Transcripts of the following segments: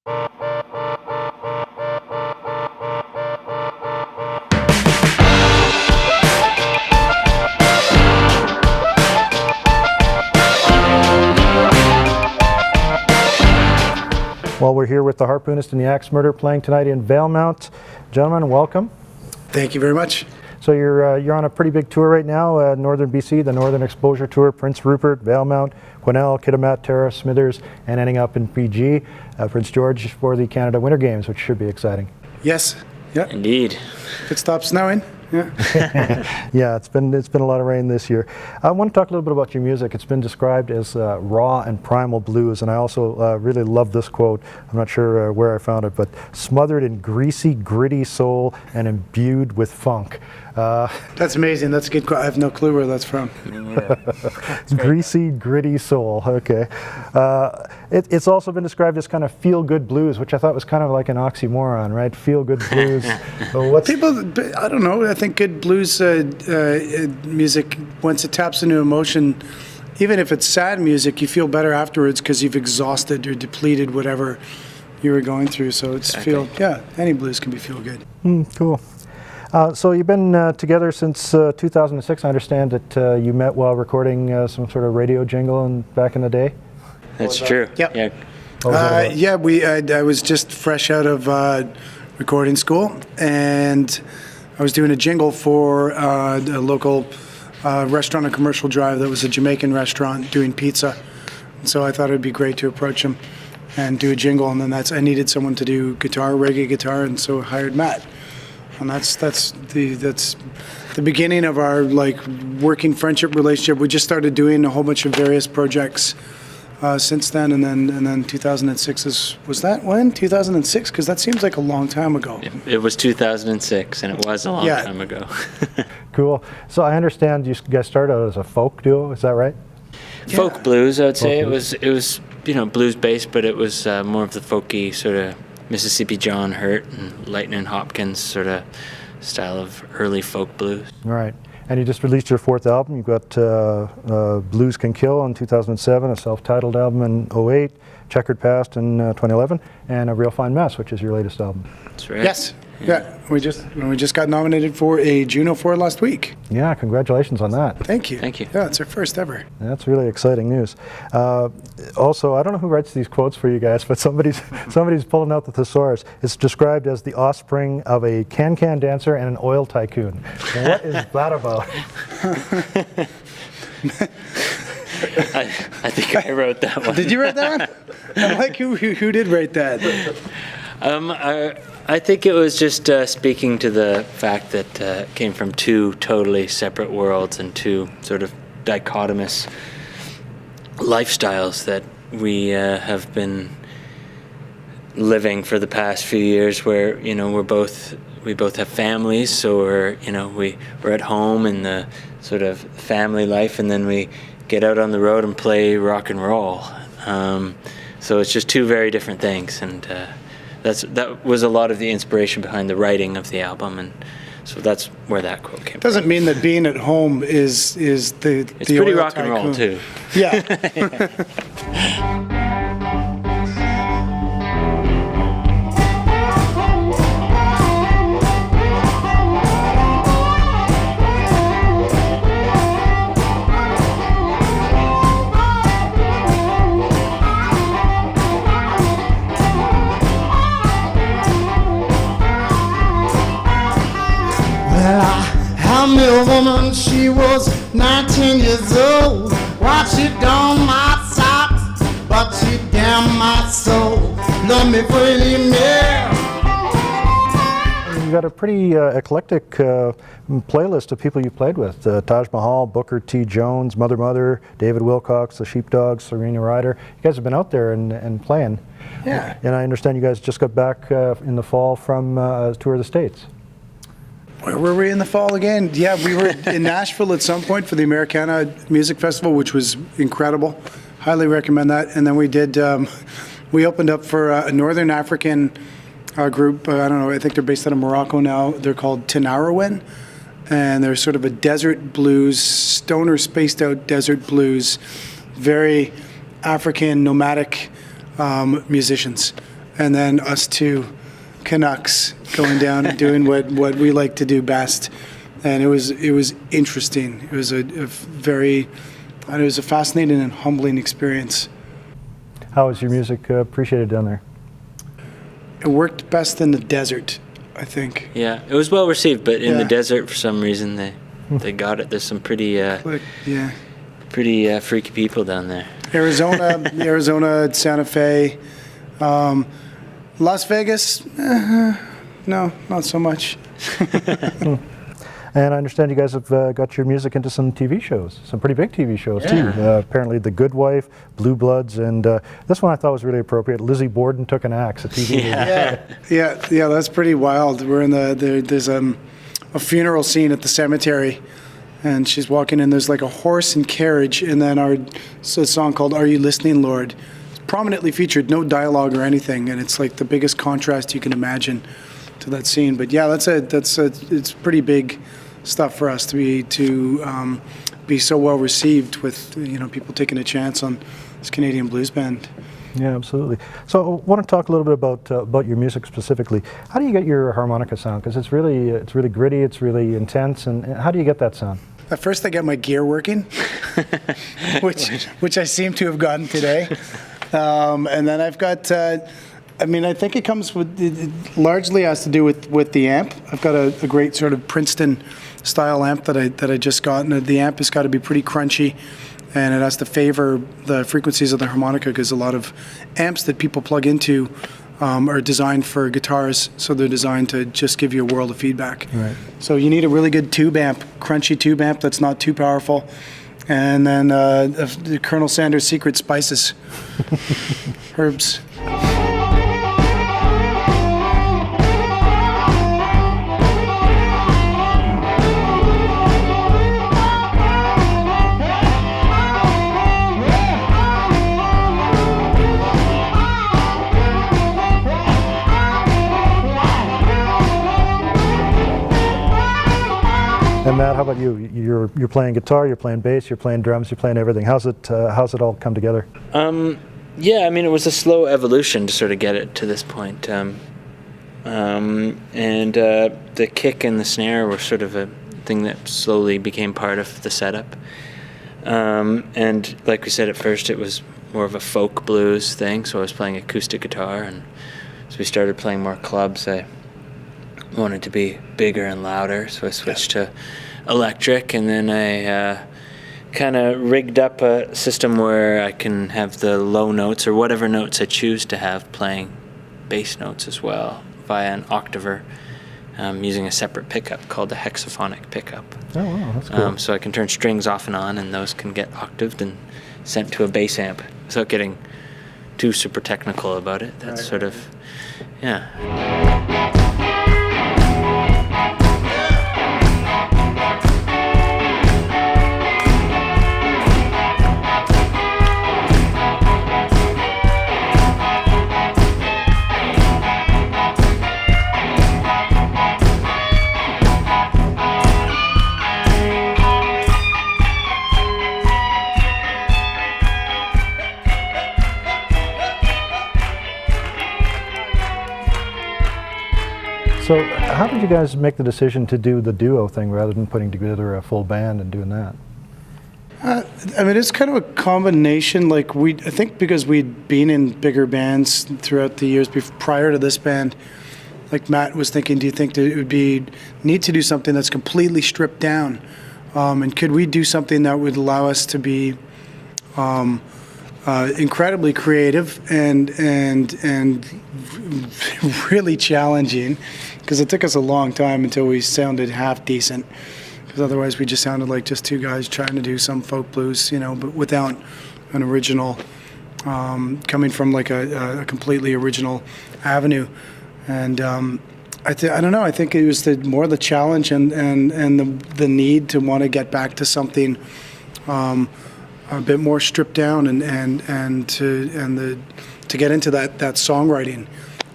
Well, we're here with the Harpoonist and the Axe Murder playing tonight in Valemount. Gentlemen, welcome. Thank you very much. So you're on a pretty big tour right now, Northern BC, the Northern Exposure Tour, Prince Rupert, Valemount, Quesnel, Kitimat, Tara, Smithers, and ending up in PG, Prince George for the Canada Winter Games, which should be exciting. Yes. Yeah. Indeed. If it stops snowing. Yeah. Yeah, it's been a lot of rain this year. I want to talk a little bit about your music. It's been described as raw and primal blues, and I also really love this quote. I'm not sure where I found it, but smothered in greasy, gritty soul and imbued with funk. That's amazing. That's a good quote. I have no clue where that's from. Greasy, gritty soul. Okay. It's also been described as kind of feel-good blues, which I thought was kind of like an oxymoron, right? Feel-good blues. People, I don't know. I think good blues music, once it taps into emotion, even if it's sad music, you feel better afterwards because you've exhausted or depleted whatever you were going through. So it's any blues can be feel-good. Cool. So you've been together since 2006. I understand that you met while recording some sort of radio jingle back in the day. That's true. Yep. Yeah. I was just fresh out of recording school, and I was doing a jingle for a local restaurant on Commercial Drive that was a Jamaican restaurant doing pizza. And so I thought it'd be great to approach him and do a jingle, and then I needed someone to do guitar, reggae guitar, and so I hired Matt. And that's the beginning of our working friendship relationship. We just started doing a whole bunch of various projects since then, and then 2006 was that when 2006? Because that seems like a long time ago. It was 2006, and it was a long time ago. Cool. So I understand you guys started out as a folk duo. Is that right? Folk blues, I would say. It was blues based, but it was more of the folky sort of Mississippi John Hurt and Lightning Hopkins sort of style of early folk blues. All right. And you just released your 4th album. You've got Blues Can Kill in 2007, a self-titled album in 2008, Checkered Past in 2011, and A Real Fine Mess, which is your latest album. That's right. Yes. Yeah. We just got nominated for a Juno for last week. Yeah, congratulations on that. Thank you. Thank you. Yeah, it's our first ever. That's really exciting news. Also, I don't know who writes these quotes for you guys, but somebody's pulling out the thesaurus. It's described as the offspring of a can-can dancer and an oil tycoon. What is that about? I think I wrote that one. Did you write that one? I'm like, who did write that? I think it was just speaking to the fact that it came from two totally separate worlds and two sort of dichotomous lifestyles that we have been living for the past few years, where we both have families, so we're at home in the sort of family life, and then we get out on the road and play rock and roll. So it's just two very different things, and that was a lot of the inspiration behind the writing of the album, and so that's where that quote came from. Doesn't mean that being at home is the It's pretty rock and roll too. Yeah. I met a woman, she was 19 years old. Why she down my socks, but she damn my soul. Love me for any man. You've got a pretty eclectic playlist of people you played with. Taj Mahal, Booker T. Jones, Mother Mother, David Wilcox, the Sheepdogs, Serena Ryder. You guys have been out there and playing. Yeah. And I understand you guys just got back in the fall from a tour of the States. Where were we in the fall again? Yeah, we were in Nashville at some point for the Americana Music Festival, which was incredible. Highly recommend that. And then we did, we opened up for a Northern African group. I don't know, I think they're based out of Morocco now. They're called Tanarawin. And they're sort of a desert blues, stoner spaced out desert blues, very African nomadic musicians. and then us two Canucks going down and doing what we like to do best. And it was interesting. It was it was a fascinating and humbling experience. How was your music appreciated down there? It worked best in the desert, I think. Yeah, it was well received, but in the Yeah. desert, for some reason, they got it. There's some pretty freaky people down there. Arizona, Santa Fe, Las Vegas. No, not so much. And I understand you guys have got your music into some TV shows, some pretty big TV shows too. Apparently The Good Wife, Blue Bloods, and this one I thought was really appropriate. Lizzie Borden Took an Axe, a TV movie. Yeah, that's pretty wild. We're in there's a funeral scene at the cemetery, and she's walking in. There's like a horse and carriage, and then it's a song called "Are You Listening, Lord?" It's prominently featured, no dialogue or anything, and it's like the biggest contrast you can imagine to that scene. But yeah, it's pretty big stuff for us to be so well received with people taking a chance on this Canadian blues band. Yeah, absolutely. So I want to talk a little bit about your music specifically. How do you get your harmonica sound? Because it's really gritty, it's really intense, and how do you get that sound? At first I get my gear working, which I seem to have gotten today. And then I've got, I think it comes with, it largely has to do with the amp. I've got a great sort of Princeton style amp that I just got, and the amp has got to be pretty crunchy, and it has to favor the frequencies of the harmonica, because a lot of amps that people plug into are designed for guitars, so they're designed to just give you a world of feedback. Right. So you need a really good tube amp, crunchy tube amp that's not too powerful, and then the Colonel Sanders' secret spices, herbs. And Matt, how about you? You're playing guitar, you're playing bass, you're playing drums, you're playing everything. How's it all come together? Yeah, it was a slow evolution to sort of get it to this point. And the kick and the snare were sort of a thing that slowly became part of the setup. And like we said at first, it was more of a folk blues thing, so I was playing acoustic guitar, and as we started playing more clubs, I wanted to be bigger and louder, so I switched to electric, and then I kind of rigged up a system where I can have the low notes, or whatever notes I choose to have, playing bass notes as well via an octaver, using a separate pickup called a hexaphonic pickup. Oh wow, that's cool. So I can turn strings off and on, and those can get octaved and sent to a bass amp without getting too super technical about it. That's sort of, yeah. So how did you guys make the decision to do the duo thing rather than putting together a full band and doing that? It's kind of a combination. I think because we'd been in bigger bands throughout the years prior to this band, like Matt was thinking, do you think that it would be neat to do something that's completely stripped down? And could we do something that would allow us to be incredibly creative and really challenging? Because it took us a long time until we sounded half decent. Because otherwise we just sounded like just two guys trying to do some folk blues, but without an original, coming from like a completely original avenue. And I don't know. I think it was more the challenge and the need to want to get back to something a bit more stripped down and to get into that songwriting,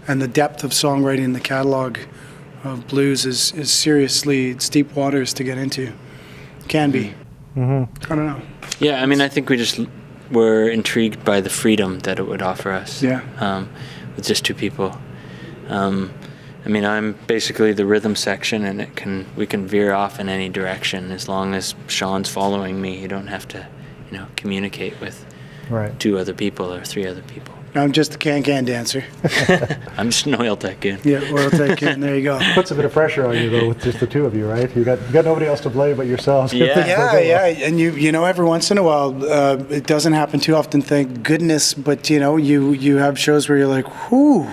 and the depth of songwriting in the catalog of blues is seriously, it's deep waters to get into. Can be. Mm-hmm. I don't know. Yeah, I think we just were intrigued by the freedom that it would offer us. Yeah. with just two people. I mean, I'm basically the rhythm section, and we can veer off in any direction as long as Shawn's following me. You don't have to, communicate with two other people or three other people. I'm just a can-can dancer. I'm just an oil tycoon. Yeah, oil tycoon. There you go. Puts a bit of pressure on you though with just the two of you, right? You got nobody else to blame but yourselves. Yeah. And you know, every once in a while, it doesn't happen too often, thank goodness. But you have shows where you're like, whew.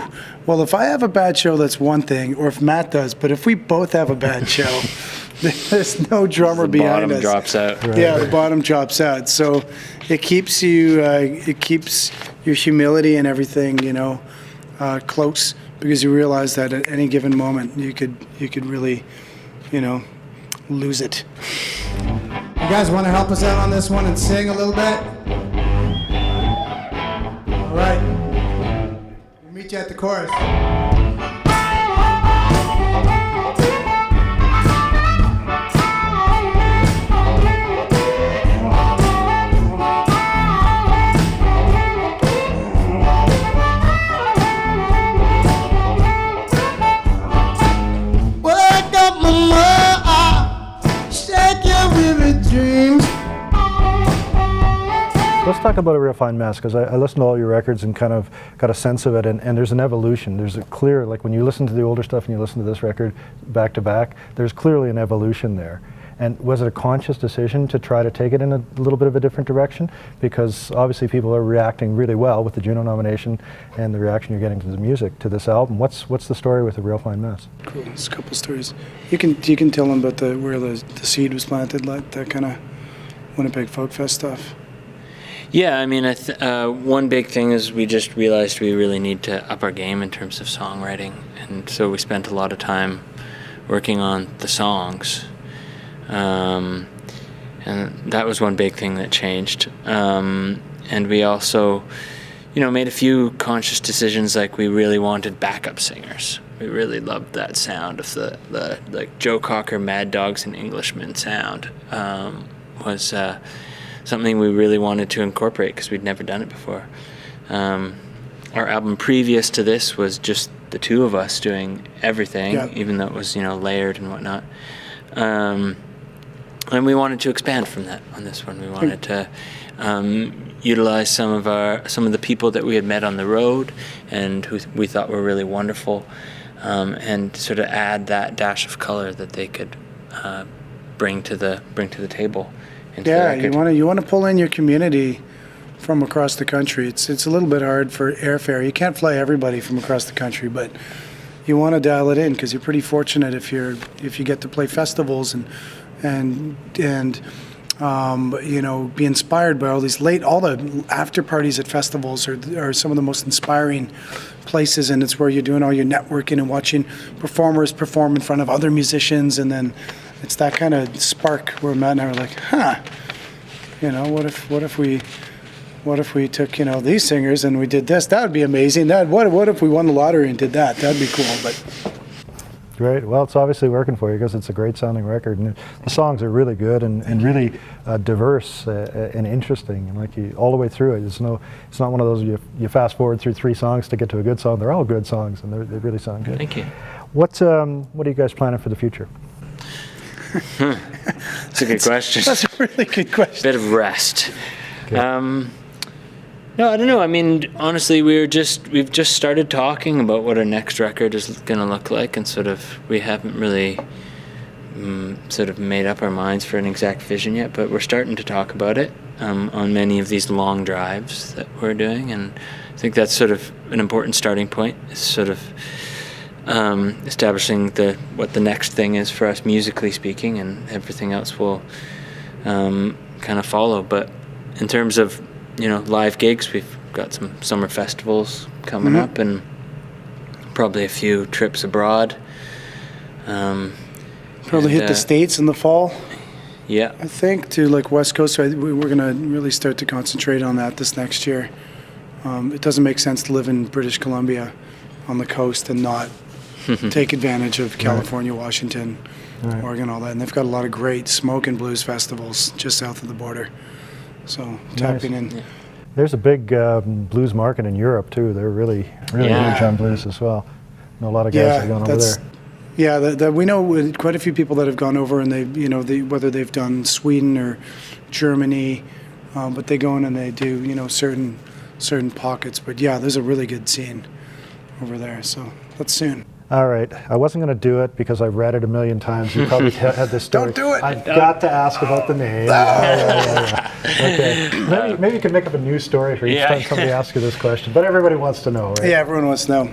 Well, if I have a bad show, that's one thing, or if Matt does. But if we both have a bad show, there's no drummer behind us. The bottom drops out. Right. Yeah, the bottom drops out. So it keeps you, it keeps your humility and everything, close, because you realize that at any given moment you could really, lose it. You guys want to help us out on this one and sing a little bit? All right. We'll meet you at the chorus. Wake up, mama, shake your vivid dreams. Let's talk about A Real Fine Mess, because I listened to all your records and kind of got a sense of it, and there's an evolution. There's a clear, like when you listen to the older stuff and you listen to this record back to back, there's clearly an evolution there. And was it a conscious decision to try to take it in a little bit of a different direction? Because obviously people are reacting really well with the Juno nomination and the reaction you're getting to the music, to this album. What's the story with A Real Fine Mess? Cool. There's a couple stories. You can tell them about where the seed was planted, like that kind of Winnipeg Folk Fest stuff. Yeah, I mean, one big thing is we just realized we really need to up our game in terms of songwriting, and so we spent a lot of time working on the songs, and that was one big thing that changed. And we also, made a few conscious decisions, like we really wanted backup singers. We really loved that sound of the like Joe Cocker, Mad Dogs and Englishmen sound. Was something we really wanted to incorporate because we'd never done it before. Our album previous to this was just the two of us doing everything, even though it was layered and whatnot. And we wanted to expand from that on this one. We wanted to utilize some of the people that we had met on the road and who we thought were really wonderful, and sort of add that dash of color that they could bring to the table. Yeah, you want to pull in your community from across the country. It's a little bit hard for airfare. You can't fly everybody from across the country, but you want to dial it in because you're pretty fortunate if you get to play festivals and be inspired by all the after parties at festivals are some of the most inspiring places, and it's where you're doing all your networking and watching performers perform in front of other musicians, and then it's that kind of spark where Matt and I were like, what if we took these singers and we did this? That would be amazing. What if we won the lottery and did that? That'd be cool. But Great. Well, it's obviously working for you because it's a great sounding record, and the songs are really good and really diverse and interesting, and all the way through it. It's not one of those you fast forward through 3 songs to get to a good song. They're all good songs, and they really sound good. Thank you. What are you guys planning for the future? That's a good question. That's a really good question. Bit of rest. Okay. No, I don't know. I mean, honestly, we've just started talking about what our next record is going to look like, and we haven't really sort of made up our minds for an exact vision yet, but we're starting to talk about it on many of these long drives that we're doing, and I think that's sort of an important starting point. Is sort of establishing what the next thing is for us musically speaking, and everything else will kind of follow. But in terms of live gigs, we've got some summer festivals coming up, and probably a few trips abroad. Probably hit the States in the fall. Yeah, I think to West Coast. So we're going to really start to concentrate on that this next year. It doesn't make sense to live in British Columbia on the coast and not take advantage of California, Washington, Oregon, all that. And they've got a lot of great smoke and blues festivals just south of the border. So tapping in. There's a big blues market in Europe too. They're really Yeah. huge on blues as well. I know a lot of guys that are going over there. Yeah, we know quite a few people that have gone over, and whether they've done Sweden or Germany, but they go in and they do certain pockets. But yeah, there's a really good scene over there. So that's soon. All right, I wasn't going to do it because I've read it a million times. You probably had this story. Don't do it. I've got to ask about the name. Yeah. Okay, maybe you could make up a new story for each time somebody asks you this question. But everybody wants to know, right? Yeah, everyone wants to know.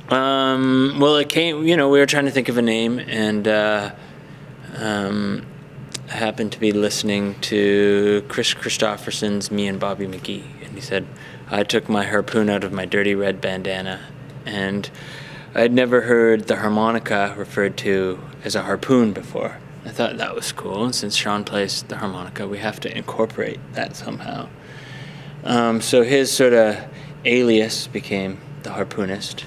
Well, it came. We were trying to think of a name, and I happened to be listening to Chris Christopherson's "Me and Bobby McGee," and he said, "I took my harpoon out of my dirty red bandana," and I'd never heard the harmonica referred to as a harpoon before. I thought that was cool, and since Shawn plays the harmonica, we have to incorporate that somehow. So his sort of alias became the Harpoonist,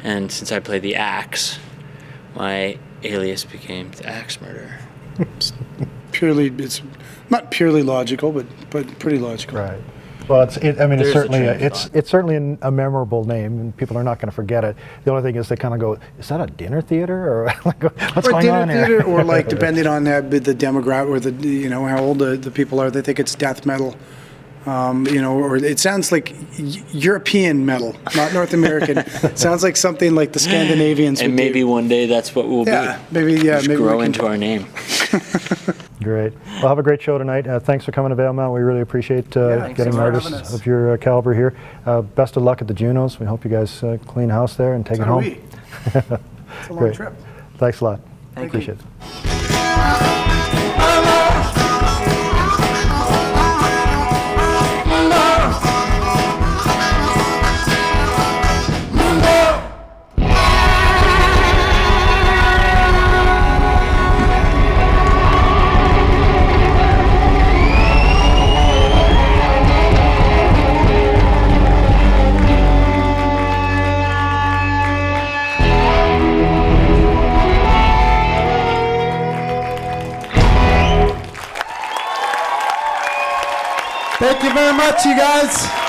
and since I play the axe, my alias became the Axe Murderer. It's not purely logical, but pretty logical. Right. Well, it's certainly a memorable name, and people are not going to forget it. The only thing is they kind of go, "Is that a dinner theater, or what's going on here?" Theater, or like depending on the demographic or how old the people are, they think it's death metal. Or it sounds like European metal, not North American. It sounds like something like the Scandinavians. And maybe one day that's what we'll be. Maybe grow into our name. Great. Well, have a great show tonight. Thanks for coming to Valemount. We really appreciate getting artists of your caliber here. Best of luck at the Junos. We hope you guys clean house there and take it home. It's a long trip. Thanks a lot. Thank you. Appreciate it. Thank you very much, you guys.